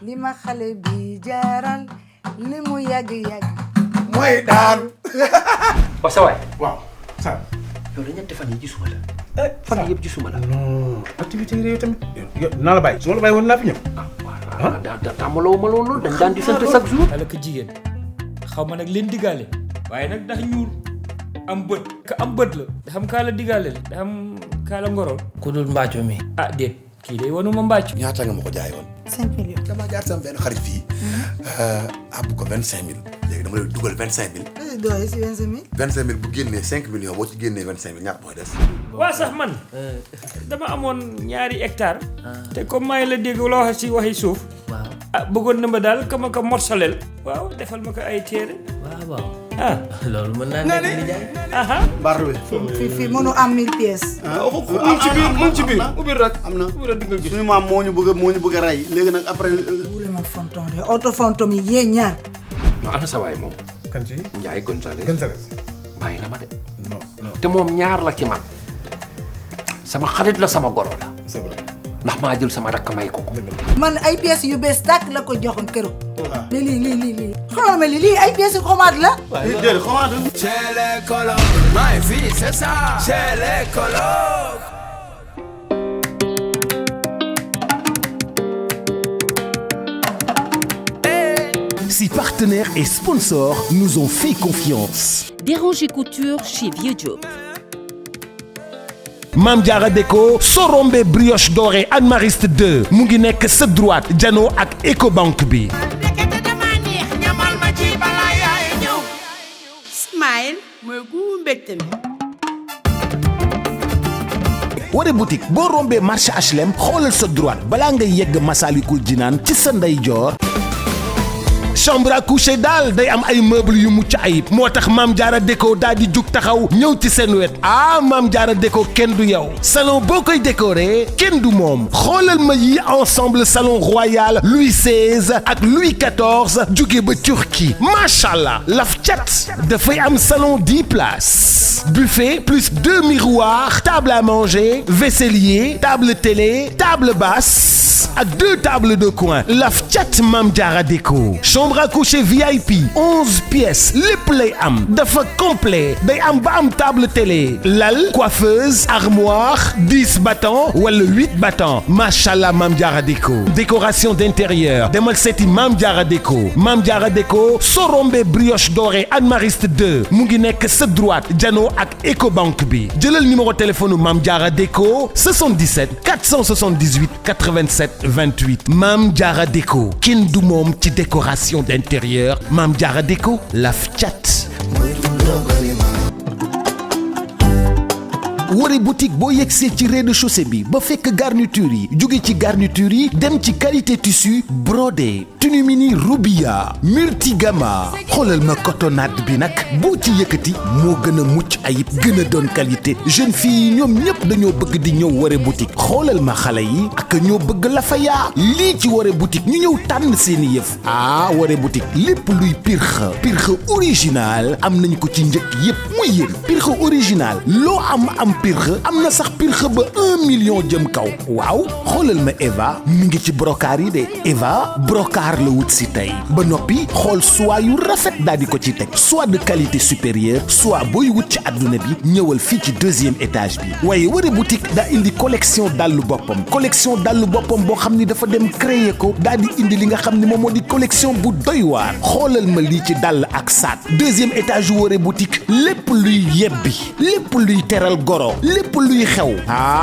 li ma xale bi jaaral li mu yàgg-yàgg mooy daan. waaw sa waay. waaw ça. yow da ñetti fan yi gisuma la. fan yii yëpp gisuma la. non activité yi réew tamit. yow naa la bàyyi su ma la bàyyi woon naa fi ñëw. waaw daa ma loolu dañ daan di sant chaque jour. wala ko jigéen xaw ma nag leen diggaale waaye nag ndax ñuul am bët ka am bët la da xam kaa la diggaale la da xam kaa la ngoroon ku dul mbàcco mi ah déet kii day wanu ma mbàcc. ñaata nga ma ko jaay woon. 5 millions. damaa jaar sama benn xarit fii. àbb ko 25000. léegi dama lay dugal 25000. doy si 25000. 25000 bu génnee 5 millions boo ci génnee 25000 ñaata mooy des. waa sax man dama amoon ñaari hectare te comme maa ngi la dégg loo wax ci waxi suuf. waaw ah bëggoon na ma daal ka ma ko morsalel. waaw defal ma ko ay téere. waaw ah loolu mën naa nekk nijaay. aha Barre bi. fii mënu am 1000 pièces. mu ngi ci biir ubbi rek. am na suñu maam moo ñu bëgg a rey léegi nag après. wule ma fonton de auto fontom yi yéen ñaar. non ana sa waay moom. kan ci Ndiaye Gonzalez. Gonzalez. bàyyi na ma de. non non te moom ñaar la ci man. sama xarit la sama goro la. c'est vrai. ndax maa jël sama rakk may ko ko. man ay pièces yu bees tàkk la ko joxoon keroog. mais lii. xoolal ma lii ay pièces yu xomaat la. déedéet comment. Chez les colocs, my fille, c'est ça. Chez les colocs. Si partenaires et sponsors nous ont fait confiance. Déranger Couture chez Vieux Diop. Mame Diarra Déco soo rombee brioche dorée Anne Mariste 2 mu ngi nekk sa droite janoo ak Ecobank bi. Smile mooy gu mbégte mi. Waré boutique boo rombee marché HLM xoolal sa droite balaa ngay yegg Massalikul Jinaan ci sa ndeyjoor. chambre à coucher daal day am ay meubles yu mucc ayib moo tax Mame Diarra Déco daal di jug taxaw ñëw ci seen wet Mame Diarra Déco kenn du yow salon boo koy décorer kenn du moom xoolal ma yi ensemble salon royal Louis XVI ak Louis XIV jóge ba Turquie macha allah laf cat dafay am salon 10 places buffet plus 2 miroirs table à manger vaisselier table télé table basse ak 2 tables de coin laf cat Mame Diarra Déco chambre à coucher VIP 11 pièces lépp lay am dafa complet day am ba am table télé lal coiffeuse armoire 10 battants wala 8 battants machallah Mame Diarra Déco décoration d'intérieur demal seeti Mame Diarra Déco Mame Diarra Déco soo rombee brioche dorée Anne Mariste 2 mu ngi nekk sa droite janoo ak Ecobank bi jëlal numéro téléphone Mame Diarra Déco 77 478 87 28 Mame Diarra Déco kenn du moom ci décoration d'intérieur Mame Diarra Déco laf cat. Waré boutique boo yegsee ci rez-de-chaussée bi ba fekk garniture yi jóge ci garniture yi dem ci qualité tissu brodé tenue mini Rubia multigama xoolal ma cotonnade bi nag boo ci yëkkati moo gën a mucc ayib gën a doon qualité jeune fille yi ñoom ñëpp dañoo bëgg di ñëw Waré boutique xoolal ma xale yi ak ñoo bëgg la fa yaa lii ci Waré boutique ñu ñëw tànn seeni yëf Waré boutique lépp luy pirxe original am nañ ko ci njëkk yëpp muy yéen pirxe original loo am pirxe am na sax pirxe ba 1 million jëm kaw waaw xoolal ma Eva mi ngi ci brocart yi de Eva brocart la wut si tey ba noppi xool soie yu rafet daal di ko ci teg soit de qualité supérieure soit booy wut ci adduna bi ñëwal fii ci 2e étage bi waaye Waré boutique daa indi collection dallu boppam boo xam ni dafa dem créer ko daal di indi li nga xam ni moom moo di collection bu doy waar xoolal ma lii ci dàll ak saat 2e étage Waré boutique lépp luy yebbi lépp luy teral goro lépp luy xew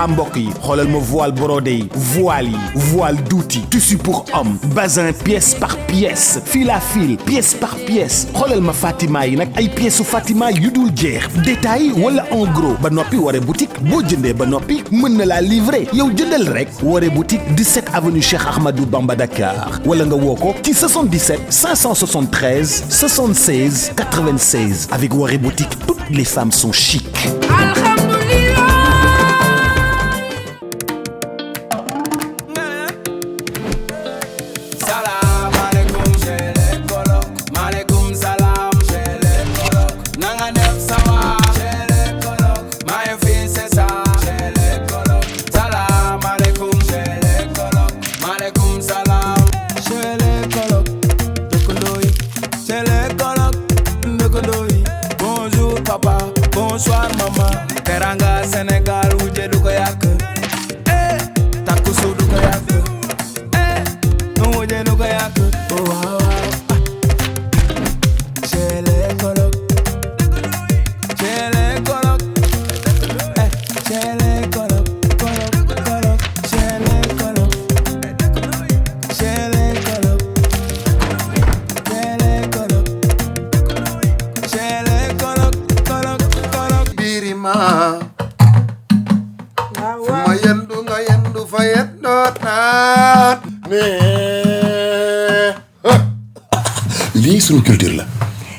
mbokk yi xoolal ma voile brodé yi voile douti tissu pour homme bazin pièce par pièce fil à fil pièce par pièce xoolal ma Fatima yi nag ay pièces su Fatima yu dul jeex détail wala en gros ba noppi Waré boutique boo jëndee ba noppi mën na laa livrer yow jëndal rek Waré boutique 17 avenue Cheikh Ahmadou Bamba Dakar wala nga woo ko ci 77 573 76 96 avec Waré boutique toutes les femmes sont chic. Chez les colocs, my fille c'est ça. teranga Sénégal wujje du ko yàq takku su du ko yàq wujje du ko yàq waaw Chele kolok Chele kolok Chele kolok kolok Chele kolok Chele kolok Chele kolok Chele kolok kolok birima ma yendu nga yendu fa yeddoot naat lii suñu culture la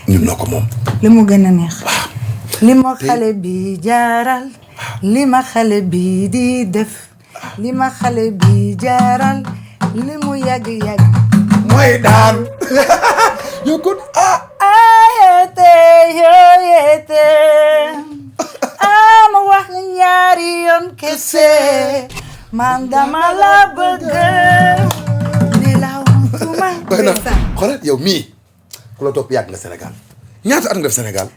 ñun noo ko moom li mu gën a neex li ma xale bi jaaral li ma xale bi di def li ma xale bi jaaral li mu yàgg mooy daan yow kon ayete yoyete ama wax ñaari yoon kese man dama la bëgg ne la wantuma koy na xoolal yow mii ku la topp yàgg nga Sénégal ñaata at nga def Sénégal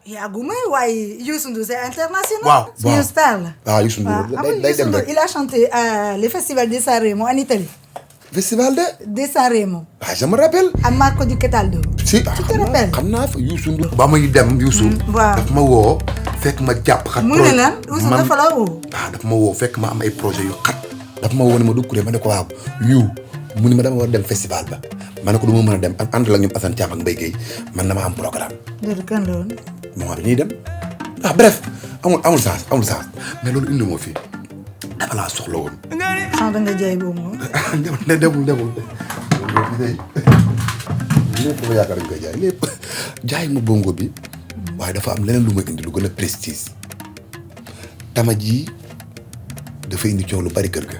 yàgguma waaye Youssou Ndour c'est international. waaw suñu star la. waaw Youssou Ndour day dem rek il a chanté le festival de San Remo en Italie. festival de San Remo. ah je me rappelle. à Marco di Cataldo. si tu te rappelles. xam naa fa Youssou Ndour. ba muy dem Youssou. waaw daf ma woo fekk ma jàpp xat. mu ne lan Youssou dafa la woo. daf ma woo fekk ma am ay projet yu xat. daf ma woo ne ma dugg ma ne ko waaw mu ne ma dama war dem festival ba ma ne ko du ma mën a dem ànd la ñoom Assane Thiam ak Mbaye Guèye man dama am programme. loolu kan la woon. moment bi ñuy dem bref amul sens mais loolu indi moo fii dafa laa soxla woon. xam nga jaay boobu moom. demul lépp ma yaakaar nañ koy jaay lépp jaay ma bongo bi waaye dafa am leneen lu ma indi lu gën a prestige tama ji dafa indi coow lu bari kër ga.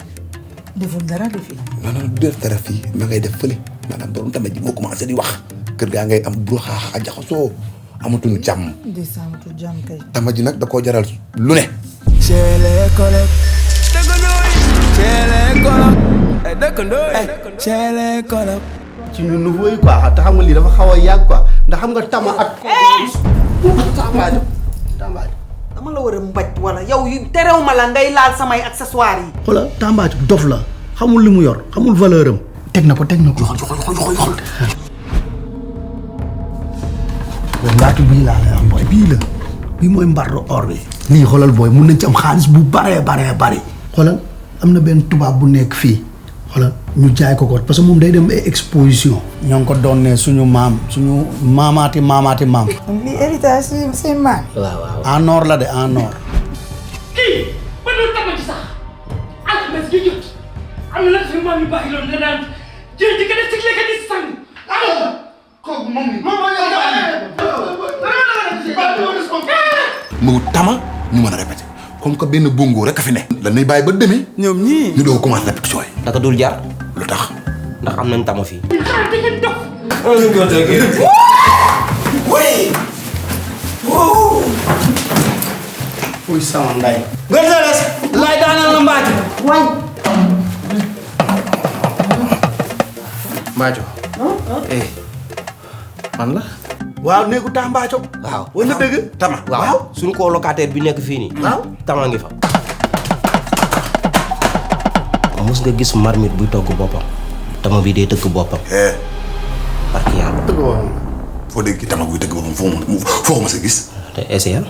deful dara du fi. non du def dara fii ma ngay def fële maanaam borom tama ji moo commencé di wax kër gaa ngay am buru xaaxa jaxasoo amatuñu jàmm. décembre jàmm kay. tama ji nag da koo jaral lu ne. Chele kolok Chele kolok dëkkandoo Chele kolok ci ñu nouveau yi quoi te xam nga lii dafa xaw a yàgg quoi ndax xam nga tama ak. Tambaajo dama la war a mbaj wala yow terew ma la ngay laal samay accessoires yi. xoolal Tambaajo dof la xamul li mu yor xamul valeur am. teg na ko. xool. booy mbaatu bii laa lay wax booy bii mooy mbarlo or bi. lii xoolal booy mun nañ ci am xaalis bu baree bari. xoolal am na benn tubaab bu nekk fii xoolal ñu jaay ko parce que moom day dem ay exposition. ñoo ngi ko doon ne suñu maamaati maam. lii héritage c'est maam. waaw en or la de en or. kii ba doon tama ci sax alxames ju jot am na nag suñu maam yu baax yi loolu daan jël di ko def ci lekk di sang kooku moom mu tama ñu mën a répété comme que benn bongo rek a fi ne. dañuy bàyyi ba demee. ñoom ñii ñu doog commencé répétition yi. daka dul jar lu tax. ndax am nañ tama fii. uy sama nday. Gonzales laay daanal la mbaati. Mbaaco. man la. waaw néegu Tambaajo. waaw wala dëgg. tama waaw suñu colocataire bi nekk fii nii. waaw tama ngi fa. mos nga gis marmite buy togg boppam. tama bi day tëgg boppam. parce que yàlla. dëgg waaw. foo dégg ki tama buy tëgg boppam foo ma sa gis. te essayal.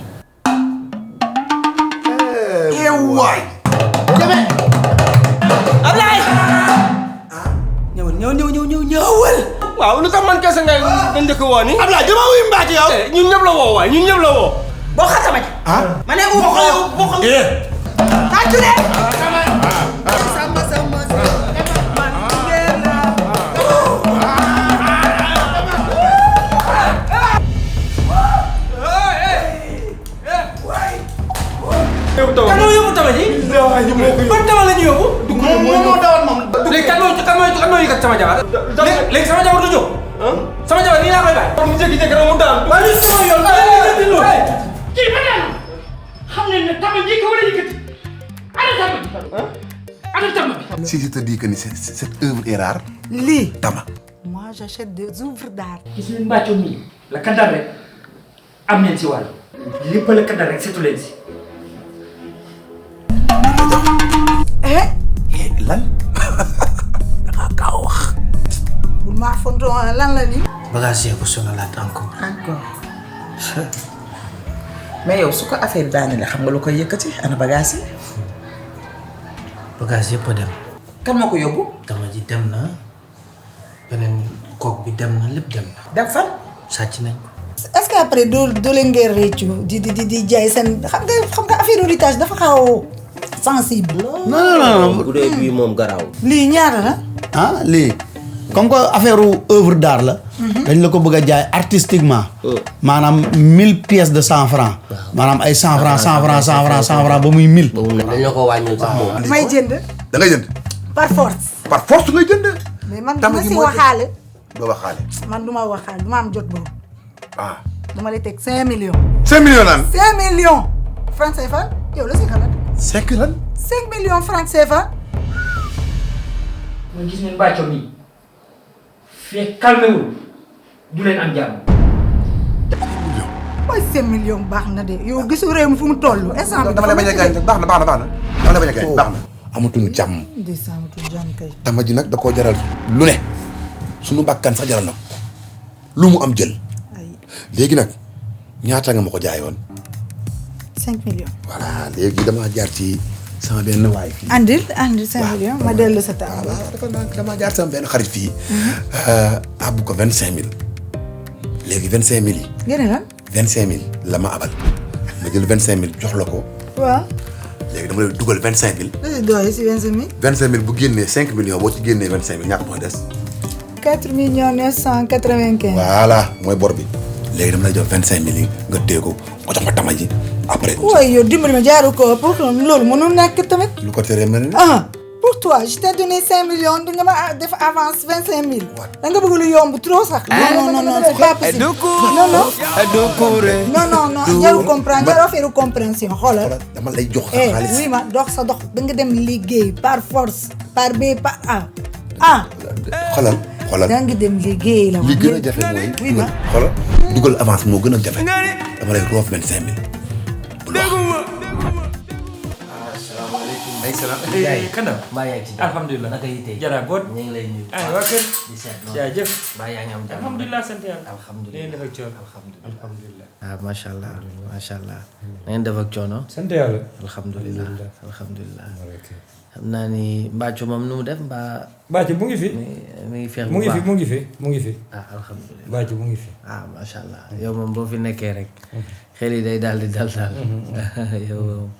waay. Ablaye. ñëwal. waaw lu tax man kese nga njëkk woo ni. Ablaye dama wuy mbaati yow. ñun ñëpp la woo waay ñun ñëpp la woo. boo xasama ci. ma ne boo xam. tàccu de. kan moo yóbbu tama ji. ban tama la ñu yóbbu. moo dawal moom. léegi kan moo yëkkat sama jabar. léegi sama jabar du jóg. sama jabar nii laa koy bàyyi. mu jékki-jékki rek mu daan. waaye li sama yoon kii ba daal xam nañ ne tama ji ko war a yëkkati ana tama bi. si je te dis que ni cette œuvre est rare. lii. tama. moi j'achète des œuvres d'art. gis ngeen mbàccoo mii la kadar rek am ngeen si wàll lépp la kadar rek seetu leen si lan dangaa gaaw wax. bul maa fontoo lan la nii. bagage ko sonalaat encore. mais yow su ko affaire daane la xam nga lu koy yëkkati ana bagage yi. bagage yëpp a dem. kan moo ko yóbbu. dama ji dem na beneen kook bi dem na lépp dem na. dem fan. sàcc nañ ko. est-ce que après doo leen ngeen réccu di jaay seen xam nga affaire héritage dafa xaw sensible. non bu dee bii moom garaaw. lii ñaata la. ah lii comme que affaire œuvre d'art la. dañ la ko bëgg a jaay artistiquement. maanaam 1000 pièces de 100 francs. maanaam ay 100 francs 100 francs 100 francs 100 francs ba muy 1000. dañ la ko wàññil sax moom. may jënd. da ngay jënd. par force. par force ngay jënd. mais man duma si waxaale. doo waxaale. man duma waxaale duma am jot boobu. ah. dama lay teg 5 millions. 5 millions lan. 5 millions. francs CFA yow la si xalaat. 5 lan. 5 millions francs CFA. ma gis ne mbàcco mi fekk calmé wul du leen am jàmm. mooy 5 millions baax na de yow gisu réew mi fu mu toll. instant bi dama lay bañ a gaañ baax na dama lay bañ a gaañ baax na. amatuñu jàmm. amatuñu jàmm kay. tama ji nag da koo jaral lu ne suñu bakkan sax jaral na ko lu mu am jël. léegi nag ñaata nga ma ko jaayoon. 5 millions. voilà léegi damaa jaar ci sama benn waay fii. andil 5 millions ma dellu sa taal. damaa jaar sama benn xarit fii. abbu ko 25000. léegi 25000 yi. gën a lan. 25000 la ma abal ma jël 25000 jox la ko. waaw. léegi dama lay dugal 25000. li doy si 25000. 25000 bu génnee 5 millions boo ci génnee 25000 ñàkk mooy des. 4 millions 995. voilà mooy bor bi. léegi dama lay jox 25000 yi nga téye ko nga jox ma tama ji après. waaye yow dimbali ma jaaru ko pour loolu mënul nekk tamit. lu ko teree mel ni. pour toi je t'ai donné 5 millions nga ma def avance 25000. da nga bëgg lu yomb trop sax. non c'est pas possible. non jarul comprendre jarul affaire compréhension xoolal. dama lay jox xaalis. oui ma dox sa dox da nga dem liggéey par force par B par A. xoolal. da nga dem liggéey la. li gën a jafe mooy. oui ma xoolal dugal avance moo gën a jafe. dama lay roof 25000. ay salaam. kanam. mbaa yaa ngi ci alhamdulilah naka yi tey. jara boot. ñu ngi lay nuyu. waa kër. di seet noonu. jaajëf. mbaa yaa ngi am jàmm. alhamdulilah sant yàlla. alhamdulilah ngeen def ak coono. alhamdulilah. macha allah macha allah. na ngeen def ak coono. sant yàlla. alhamdulilah alhamdulilah. xam naa ni mbàcco moom nu mu def mbaa. mbàcco mu ngi fi. mi ngi feex mu ngi fi mu ngi fi. alhamdulilah mbàcco mu ngi fi. macha allah yow moom boo fi nekkee rek. xel yi day daal di dal daal. yow moom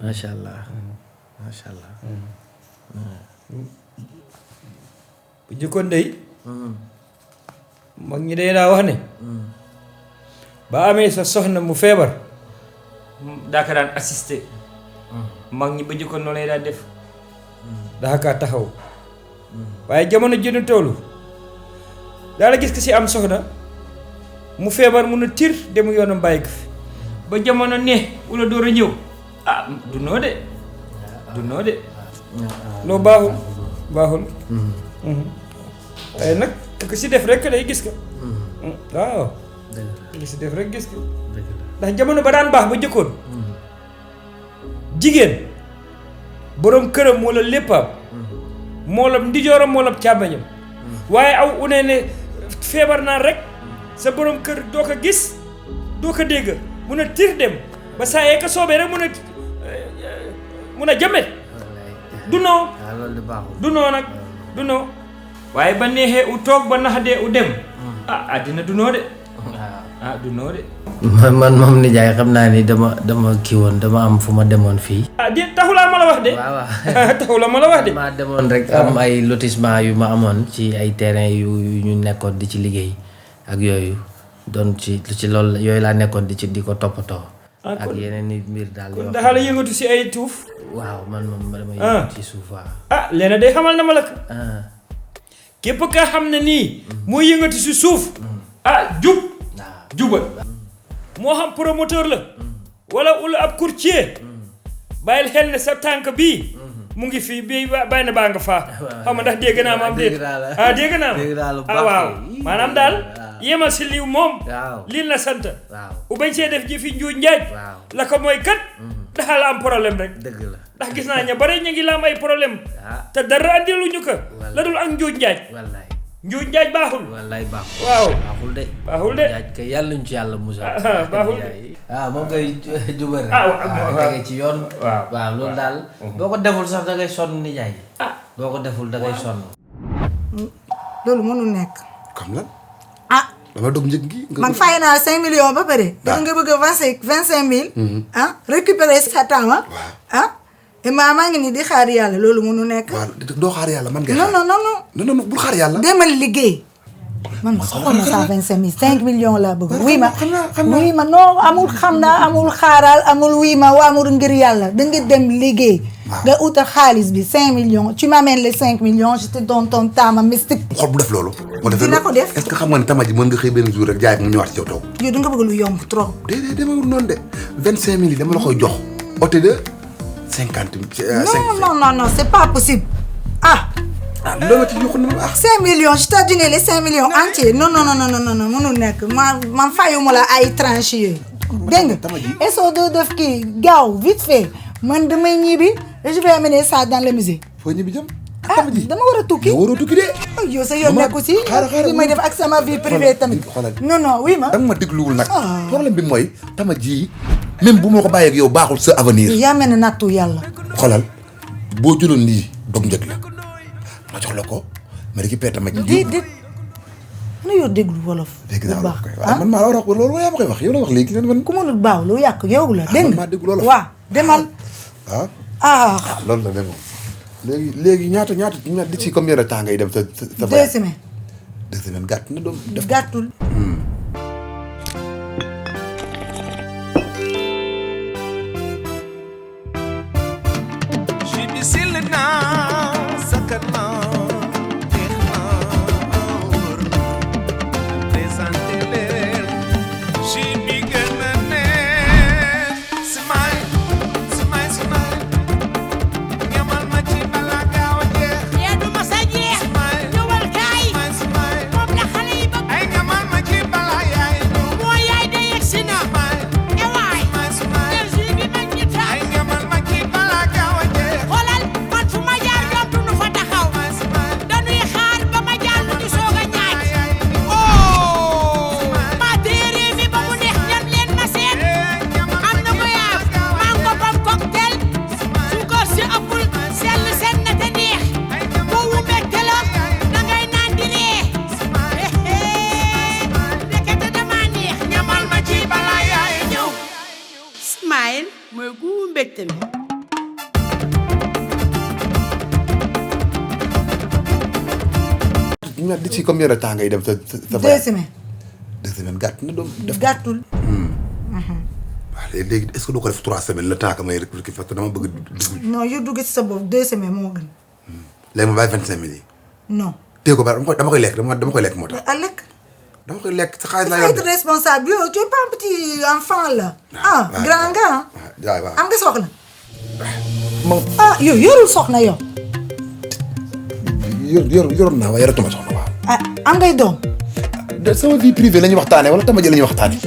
macha allah. macha allah. bu jëkkoon day mag ñi day daa wax ne. ba amee sa soxna mu feebar. daa ko daan assister. mag ñi ba jëkkoon noonu lay daan def. daa kaa taxaw. waaye jamono jënu toolu daa la gis ko si am soxna mu feebar mun a tir dem yoonam bàyyi ko fi ba jamono ne wala door a ñëw du noo de. du noo de loo baaxul waaye nag ku si def rek day gis ko waaw ku si def rek gis ko ndax jamono ba daan baax ba jëkkoon jigéen boroom këram moo la léppam moo la ndijooram moo la càmbañam waaye aw unee ne feebar naa rek sa boroom kër doo ko gis doo ko dégg mun a tir dem ba saa yee ko soobee rek mun a jamet du noo du noo nag du noo waaye ba neexee u toog ba naxadee u dem àddina du noo de du noo de man moom nijaay xam naa ni dama kii woon dama am fu ma demoon fii di taxulaa ma la wax de waaw taxulaa ma la wax de maa demoon rek am ay lotissement yu ma amoon ci ay terrain yu ñu nekkoon di ci liggéey ak yooyu doon ci loolu yooyu laa nekkoon di ko toppatoo ak yeneen i mbir daal yoo daxa la yëngatu si ay tuuf waaw man moom dama yëngatu ci suuf waaw leena day xamal na ma la ko képp ka xam ne nii moo yëngatu si suuf jubal moo xam promoteur la wala ab courtier bàyyil xel ne sa tànk bii mu ngi fii bii bàyyi na baa nga faa xam nga ndax dégg naa ma am déet dégg naa ma waaw maanaam daal yemal si liw moom lii la sant u bañ see def ji fi njuuj njaaj la ko mooy kat dafa la am problème rek. dëgg la ndax gis naa ña bari ñu ngi la am ay problème. te dara andiluñu ko. la dul ak njuuj njaaj. wallaay njuuj njaaj baaxul. wallaay baaxul. waaw baaxul de. baaxul de. njaaj kay yàlla ñu ci yàlla musal. baaxul de. moom ngay jubal rek. waaw tege ci yoon. waaw loolu daal. boo ko deful sax da ngay sonn nijaay. boo ko deful da ngay sonn. loolu mënul nekk. comme lan. dama dog njëg gi. man fay naa 5 millions ba pare. da nga bëgg a 25 000. récupérer sa temps et maa ngi nii di xaar yàlla loolu mënu nekk. waaw doo xaar yàlla man ngay non xaar. non non bul xaar yàlla. demal liggéey. man soxla na 125 000 5 millions laa bëgg. wuy ma non amul xam naa amul xaaral amul wuy ma amul ngir yàlla da nga dem liggéey. nga utal xaalis bi 5 millions tu m'amènes les 5 millions je te donne ton temps mystique. xool bu def loolu. dina ko def est-ce que xam nga ne tama ji mën nga xëy benn jour rek jaay mu ñëwaat ci yow toog. yow da nga bëgg lu yomb trop. déedéet demewul noonu de 25 000 yi dama la koy jox. ote de 50 000. non c'est pas possible loolu ci jox na ma 5 millions je t'ai donné les 5 millions entiers non mënul nekk man fayuma la ay tranches yooyu. dégg nga eso doo def kii gaaw vite fait man damay ñibbi je vais amener ça dans le musée. foo ñibbi jëm. dama war a tukki. yow waroo tukki de. yow sa yoon nekku si. li may def ak sama vie privée tamit. non oui ma. da nga ma dégluwul nag. problème bi mooy tama ji même bu ma ko bàyyeeg yow baaxul sa avenir. yaa mel ne nattu yàlla. xoolal boo jëloon lii dog njëg la ma jox la ko ma récupéré tama ji. déedéet na yow déglu wolof. dégg naa la koy waaw man maa la war a wax loolu yaa ma koy wax yow la wax léegi man. ku mënul baaw lu yàq yow la dégg nga. maa déglu wolof waaw demal. loolu la demoon. léegi ñaata d'ici combien de temps ngay dem sa 2 semaines. 2 semaines gàtt na doom def. gàttul. mooy gu mbégte mi. d'ici combien de temps ngay dem sa 2 semaines. 2 semaines gàtt na doom def. gàttul. waaw léegi est-ce que doo ko def 3 semaines le temps que may répliquer parce que dama bëgg dugg. non yow dugg si sa bopp 2 semaines moo gën. léegi ma bàyyi 25 000 yi. non. téye ko ba dama koy lekk dama koy lekk moo tax. a lekk. dama koy lekk sa xaalis laa dafa yor être responsable yow tu es pas un petit enfant là. grand gars. waaw am nga soxna. moom yow yorul soxna yow. yoroon naa waaye yoratuma soxna waaw. am ngay doom. sama vie privée la ñuy waxtaanee wala tama ji la ñuy waxtaanee.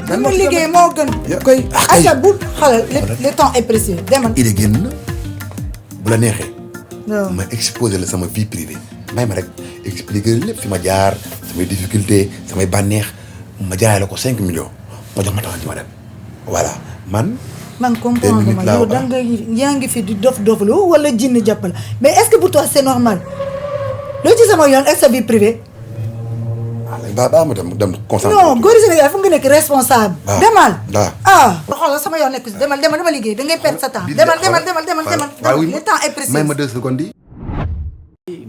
dama liggéey moo gën. koy Aïcha bu xalal le temps est précieux demal. idée génn na bu la neexee. waaw ma exposé la sama vie privée may ma rek expliquer lépp fi ma jaar samay difficulté samay bànneex ma jaay la ko 5 millions ma jox ma taxaw ci ma dem voilà man comprendre ma yow da nga yaa ngi fi di dof-doflu wala jinn jàpp la mais est-ce que pour toi c'est normal loo ci sama yoon ak sa vie privée. baa ma dem concentré. non góor Sénégal fu nga nekk responsable. demal waaw xoolal sama yoon nekk si demal dama liggéey da ngay perdre sa temps. demal le temps est précieux. may ma 2 secondes yi.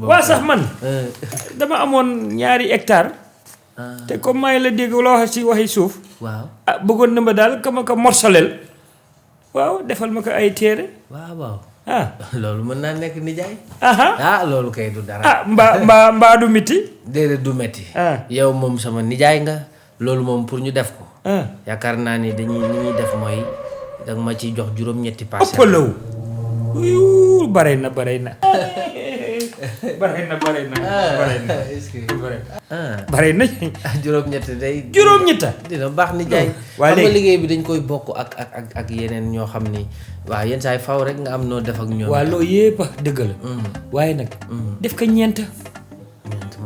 waa sax man dama amoon 2 hectares. te comme maa ngi la dégg la wax ci waxi suuf. waaw bëggoon na ma daal ka ma ko morsaleel. waaw defal ma ko ay téere. waaw loolu mën naa nekk nijaay. loolu kay du dara. mbaa du miti. déedéet du metti yow moom sama nijaay nga loolu moom pour ñu def ko. yaakaar naa ni ni ñuy def mooy danga ma ciy jox juróom-ñetti parcelles. ëppalaw. bare na. bare na est-ce que bare na juróom-ñett day juróom-ñetta dina baax ni jaay waa xam nga léegi liggéey bi dañ koy bokk ak yeneen ñoo xam ni waaw yenn saa yi faw rek nga am noo def ak ñoom waa loolu yëpp dëgg la waaye nag def ko ñeent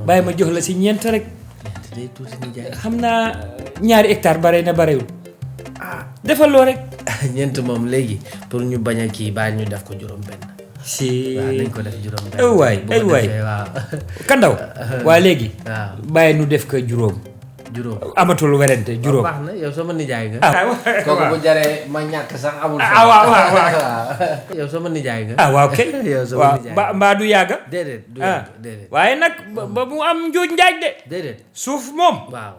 bàyyi ma jox la si ñeent rek day tuuti ni jaay xam naa 2 hectares bare na barewul defal loo rek ñeent moom léegi pour ñu bañ a kii bàyyi ñu def ko juróom-benn si waaw nañ ko def juróom-benn ay waay waaw kandaw waa léegi waaw bàyyi nu def ko juróom amatul werante juróom baax na yow sama nijaay nga waaw kooku bu jaree ma ñàkk sax amul waaw yow sama nijaay nga waaw kay yow sama nijaay mbaa du yàgga déedéet du déedéet waaye nag ba mu am njuuj njaaj de déedéet suuf moom waaw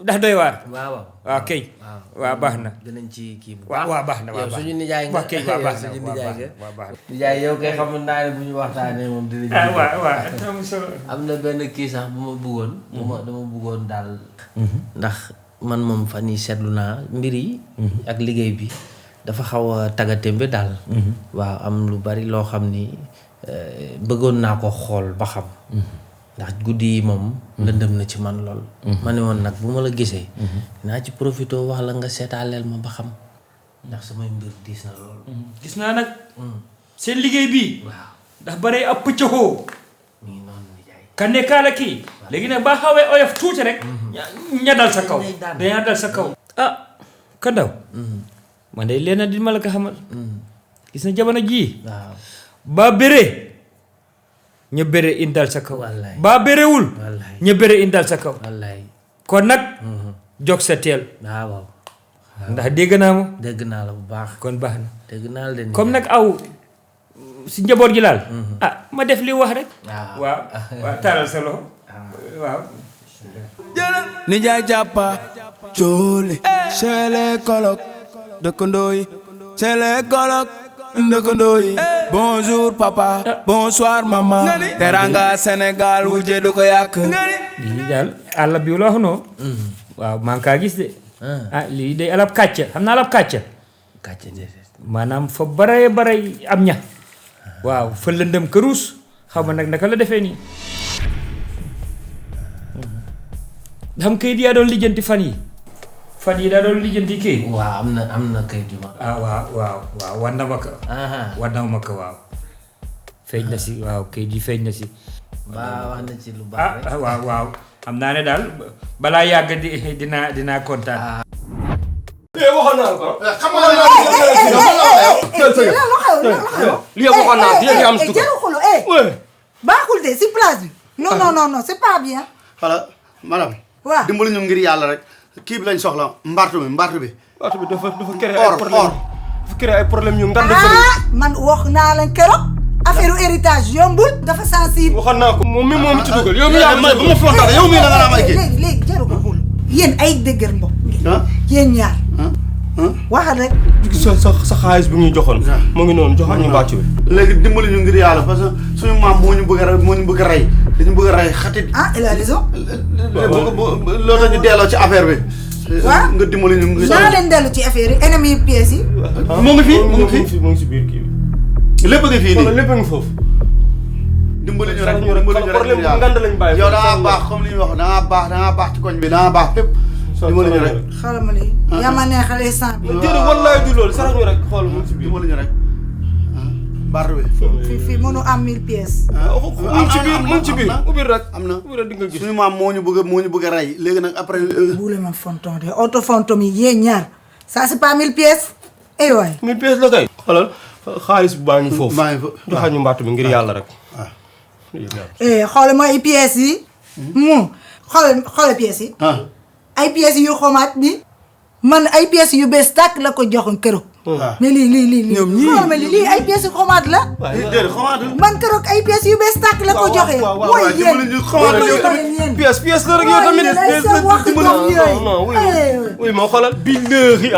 ndax doy waar waaw kay waaw baax na dinañ ci kii bu waaw baax na yow suñu nijaay nga kay waaw baax na suñu nijaay nga waaw baax na nijaay yow kay xamul naa ne bu ñu waxtaanee moom dinañ am na benn kii sax bu ma bëggoon dama bëggoon daal ndax man moom fan yi seetlu naa mbir yi ak liggéey bi dafa xaw a tagatémbe daal waaw am lu bari loo xam ni bëggoon naa ko xool ba xam ndax guddi yi moom lëndëm na ci man lool ma ne woon nag bu ma la gisee dinaa ci profité wax la nga seetaaleel ma ba xam ndax samay mbir diis na lool gis naa nag seen liggéey bii waaw ndax bare ab pëccëxoo mi ngi noonu nijaay ka nekkaala kii léegi nag baa xawee oyof tuuti rek ña dal sa kaw dañaa dal sa kaw ka ndaw man de leen di ma la ko xamal gis na jamono jii waaw ba béré ña béré indal sa kaw wallaay ba béréwul wallaay ña béré indal sa kaw wallaay kon nag jog sa teel waaw ndax dégg naa ma dégg naa la bu baax kon baax na dégg naa la de comme nag aw si njaboot gi laal ma def li wax rek waaw waaw taalal sa loxo waaw Nijaay jàppa cooli c'est les colocs dëkkandoo yi c'est les colocs dëkkandoo yi bonjour papa bonsoir maman teranga Sénégal wujje du ko yàq lii daal àll bi la wax noo waaw maa ngi kaa gis de lii day alab kàcca xam naa alab kàcca maanaam fa bare am ña waaw fa lëndëm këruus xaw ma nag naka la defee nii xam kayit yaa doon lijjanti fan yi daa doon lijjanti kayit waaw am na kayit yu ma waaw war na ma ko waaw feeñ na si waaw kayit yi feeñ na si wax na ci lu baax rek waaw xam naa ne daal balaa yàgg dinaa kontaan waxoon naa ko xam nga li waxoon naa di am su baaxul de si place bi non c'est pas bien xala madame waaw dimbali ñu ngir yàlla rek kii bi lañ soxla mbartu bi dafa créé ay problème dafa créé ay problème yu ngan man wax naa leen keroog affaire héritage yombul dafa sensible waxoon naa ko moom mi moom ci dugal yow mi yaa ba ma fontal yow mi da nga am ay kii léegi jaru ko xul yéen ay dëgër mbokk yéen ñaar waxal rek sa xaalis bi ñuy joxoon mu ngi noonu joxoon ñu bàcc bi léegi dimbali ñu ngir yàlla parce que suñu maam moo ñu bëgg a rey dañu bëgg a rey xatit il a raison loolu tax ñu delloo ci affaire bi waaw nga dimbali ñu ngir naa leen dellu ci affaire yi ennemi pièces yi mu ngi fi mu ngi si biir kii bi lépp nga fii nii lépp a ngi foofu dimbali ñu rek problème bu ngand lañ bàyyi yow da ngaa baax comme li ñu wax da ngaa baax ci koñ bi da ngaa baax fépp dimbali ñu rek xaaral ma lii yaa ma neexalee sant bi déedéet wallaay du loolu sarax ñu rek xool mu ngi si biir dimbali ñu rek bar bi fii mënu am 1000 pièces mu ngi ci biir mu ngi ci biir ubbil rek am na ubbil rek di nga gis suñu maam moo ñu bëgg a rey léegi nag après buule ma fonton de auto fontom yi yéen ñaar ça c'est pas 1000 pièces eh waay 1000 pièces la kay xoolal xaalis baa ngi foofu joxal ñu mbattu bi ngir yàlla rek xoolal ma ay pièces yi xoolal pièces yi ay pièces yu xomaat bi man ay pièces yu bees tàkk la ko joxoon keroog mais lii ñoom ñii xoolal ma lii ay pièces yu xomaat la man keroog ay pièces yu bees tàkk la ko joxe mooy yéen pièce la rek yow tamit oui ma xoolal billahi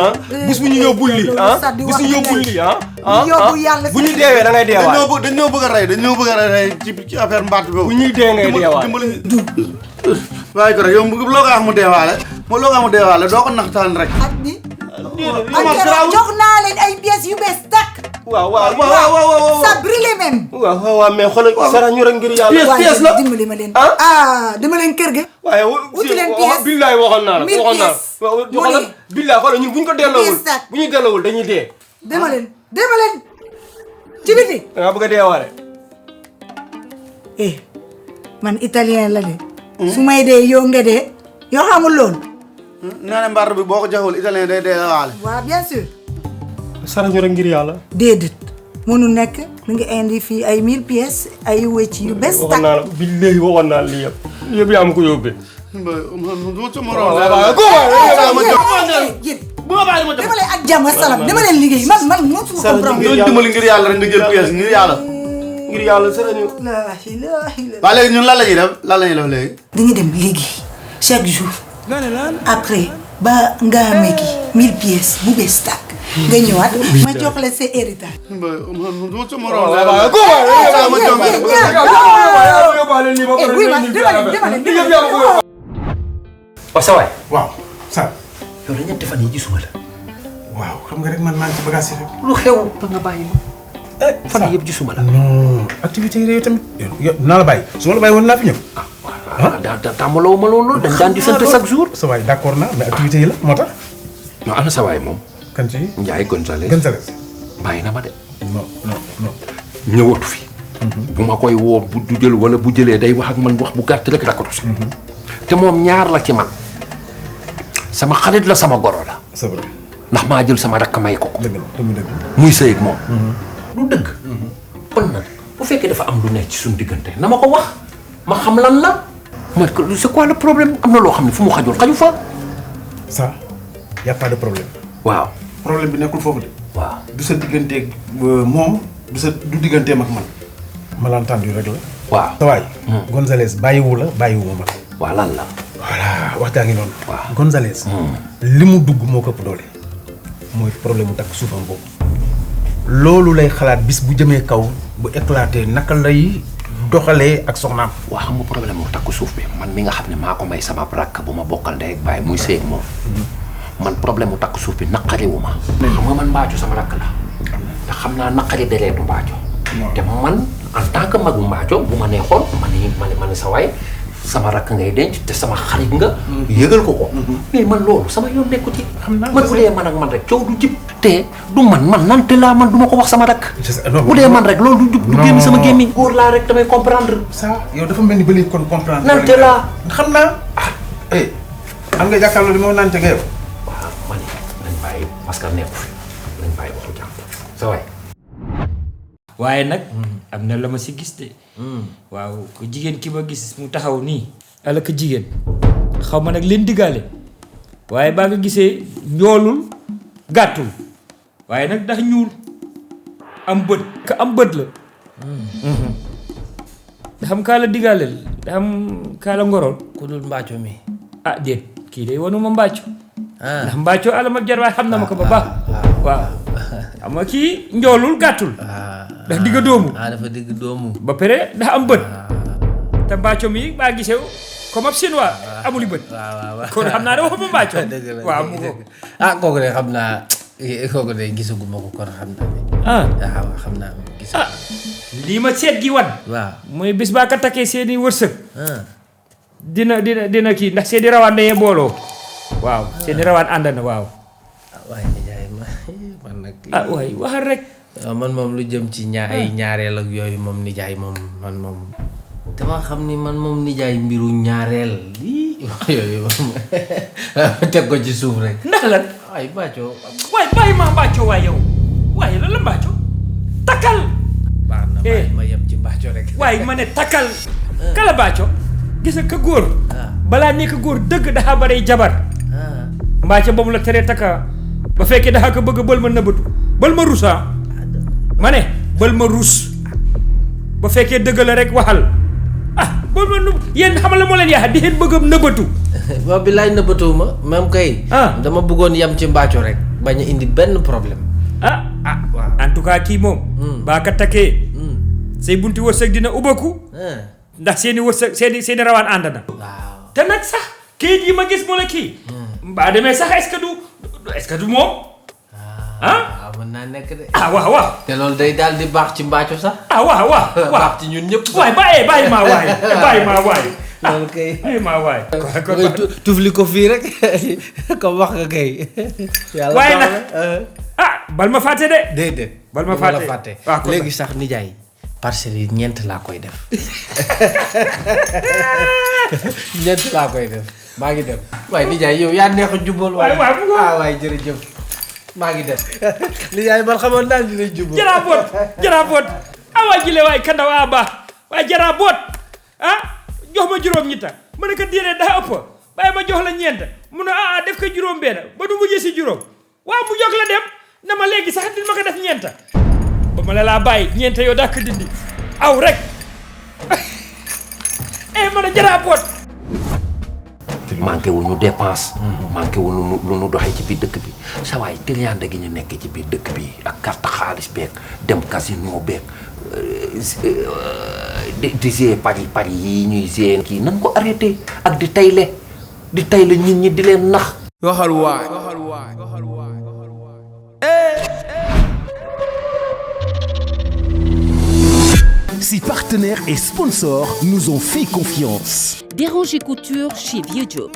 bis bu ñu yóbbul li bis ñu yóbbul li bu ñu deewee da ngay deewaat dañoo bëgg a rey ci affaire mbatt boobu bu ñuy dee ngay deewaat waaye ko rek yow loo ko wax mu deewaale doo ko naxtaan rek jox naa leen ay pièces yu bees tàkk waaw ça brûle même. waaw mais xoolal sara ñu rek ngir yàlla. pièce la dimbali ma leen. dama leen kër ga. waaye wuti leen pièce billaay waxoon naa la xoolal billaay xoolal ñun bu ñu ko delloowul bu ñu delloowul dañuy dee. dama leen ci biti. da nga bëgg a deewaale. man italien la de. su may dee yow nga dee yoo xamul loolu. nee na mbar bi boo ko joxul italien day dee waale. waaw bien sûr. sara ñu rek ngir yàlla. déedéet mënu nekk mi ngi indi fii ay 1000 pièces ay wëcc yu bees waxoon naa la billaay waxoon naa la lii yëpp yaa ma ko yóbbee. dama leen ak jàmm salaam dama leen liggéey man moo suma comprendre. doon dimbali ngir yàlla rek nga jël pièce ngir yàlla. ngir yàlla sara ñu. waa léegi ñun lan la ñuy def léegi. dañuy dem liggéey chaque jour. après ba nga amee kii 1000 pièces bu bees tàkk. nga ñëwaat ma jox la sa héritage. sa waay. waaw sa yow la ñetti fan yi gisuma la. waaw xam nga rek man maa ngi ci bagage yi rek. lu xew ba nga bàyyi ma. fan yii yëpp gisuma la. non activité yi tamit. yow naa la bàyyi su ma la bàyyi woon naa fi ñëw. tàmmaloo ma loolu dañ daan di sant chaque jour. sa waay d'accord naa mais activité yi la moo tax. non ana sa waay moom. kan ci Ndiaye Gonzalez. bàyyi na ma de. non. ñëwatu fi. bu ma koy woo bu du jël wala bu jëlee day wax ak man wax bu gàtt rek dakkatu si. te moom ñaar la ci man. sama xarit la sama goro la. c'est vrai. ndax maa jël sama rakk may ko ko. dëgg la. muy sëy ak moom. lu dëgg. kon nag bu fekkee dafa am lu nekk ci suñu diggante na ma ko wax ma xam lan la. man c'est quoi le problème am na loo xam ne fu mu xajul xaju fa. ça y a pas de problème. waaw problème bi nekkul foofu de. waaw du sa digganteeg moom du digganteem ak man. malentendu rek la. waaw sa waay. Gonzalez bàyyiwu la bàyyiwu ma. waaw lan la. voilà waxtaan ngi noonu. waaw Gonzalez. li mu dugg moo ko ëpp doole. mooy problème mu takk suufam boobu. loolu lay xalaat bis bu jëmee kaw bu éclaté naka lay doxalee ak soxnaam. waa xam nga problème mu takk suuf bi man mi nga xam ne maa ko may sama rakk bu ma bokkal ndey ak baay muy sëy ak moom. man problème mu takk suuf bi naqariwu ma. xam nga man Mbaaco sama rakk la. te xam naa naqari dereetu Mbaaco. te man en tant que magu Mbaaco bu ma neexoon ma ne sa waay sama rakk ngay denc te sama xarit nga. yëgal ko ko. mais man loolu sama yoon nekku ci. man bu dee man ak man rek coow du jib. te du man nante laa man du ma ko wax sama rakk. bu dee man rek loolu du jub du génn sama gémmiñ. góor laa rek damay comprendre. ça yow dafa mel ni ba léegi kon comprendre. nante laa xam naa. am nga jàkkaarloo li ma nante nga yow. waaw ma ne nañ bàyyi parce que nekku fi nañ bàyyi waxu jàmm sa waay. waaye nag am na la ma si gis de. waaw ko jigéen ki ma gis mu taxaw nii. ala ko jigéen xaw ma nag leen diggaale waaye baa nga gisee njoolul gàttul waaye nag ndax ñuul am bët ka am bët la. da xam kaa la diggaaleel da xam kaa la ngorool. ku dul Mbaaco mi. ah déet kii day wanuma Mbaaco. ndax Mbaaco alama jar waaye xam na ma ko ba baax. waaw xam nga kii njoolul gàttul. ndax digg doomu. dafa digg doomu. ba pare ndax am bët. te Mbaaco mi baa gisee comme ab chinois amul bët. waaw kon xam naa ne waxuma Mbaaco. dëgg la waaw mu ko. kooku de xam naa kooku de gisaguma ko kon xam naa. waaw xam naa gisaguma. lii ma seet gi wan. waaw mooy bis baa ka takkee seeni wërsëg. dina kii ndax seeni rawaan dañee booloo. waaw seeni rawaan ànd na waaw. waaye nijaay man nag. waay waxal rek. man moom lu jëm ci ay ñaareel ak yooyu moom nijaay moom man moom. dama xam ni man moom nijaay mbiru ñaareel lii yooyu moom teg ko ci suuf rek. ndax lan. ay Mbaaco. waay bàyyi ma Mbaaco waay yow. waaye lan la Mbaaco. takkal. baax na bàyyi ma yem ci Mbaaco rek. waaye ma ne takkal. kala Mbaaco. gis nga ka góor. balaa nekk góor dëgg dafa bare jabar. Mbaaco boobu la teree takka ba fekkee dafa ko bëgg bël ma nëbbatu bël ma ruus ma ne bël ma ruus ba fekkee dëgg la rek waxal bël ma nu yéen xamal la moo leen yaxa di xeen bëgg a nëbbatu. waaw bi laay nëbbatuwu ma même kay. dama bëggoon yem ci Mbaaco rek bañ a indi benn problème. waaw en tout cas kii moom. baa ka takkee. say bunti wërsëg dina ubbaku. ndax seeni wërsëg seeni rawaan ànd na. waaw te nag sax kayit yi ma gis moo la kii. mbaa demee sax est-ce que du moom. ah. mën naa nekk de. waaw. te loolu day daal di baax ci mbaaco sax. waaw. baax ci ñun ñëpp. waay bàyyi maa waay. loolu kay. bàyyi maa waay. tufli ko fii rek comme wax nga kay. waaye nag bal ma fàtte de. déedéet. bal ma fàtte waaw léegi sax nijaay. parcelles yi ñeent laa koy def. ñeent laa koy def maa ngi dem. waaye nijaay yow yaa neex a jubal. waaye jërëjëf maa ngi dem. nijaay man xamoon naa dina jubal. jaraaboot awa jile waay kandaw a baax waaye jaraaboot jox ma juróom ñitta ma ne ko déedéet daa ëpp bàyyi ma jox la ñeent mu ne def ko juróom benn ba du mujjee si juróom waaw mu jóg la dem na ma léegi sax din ma ko def ñeenta ba ma la laa bàyyi ñeenta yow daa ko dindi aw rek ma ne jaraaboot manqué wu ñu dépense. manqué wu ñu lu ñu doxee ci biir dëkk bi sa waay tiliande gi ñu nekk ci biir dëkk bi ak carte xaalis beeg dem casino beeg di gérer pari yi ñuy gérer kii nan ko arrêté ak di tayle nit ñi di leen nax. waxal waay. Si partenaires et sponsors nous ont fait confiance. Déranger Couture chez Vieux Diop.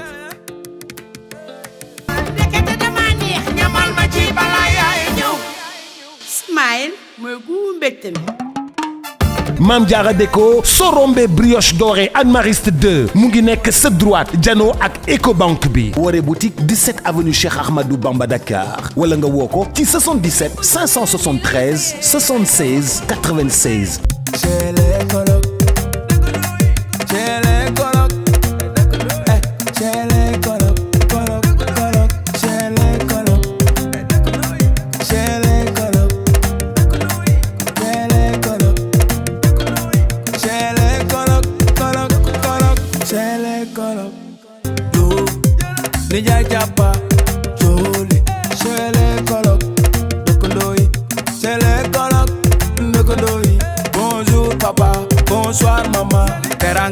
Smile mooy gu mbégte mi. Mame Diarra Déco Sorombe brioche dorée Anne Mariste 2 mu ngi nekk sa droite jano ak Ecobank bi. Waré boutique 17 avenue Cheikh Ahmadou Bamba Dakar wala nga woo ko ci 77 573 76 96. Chez les colocs. Nijaay jàppa jooli chez les colocs dëkkandoo yi chez les colocs dëkkandoo yi bonjour papa bonsoir maman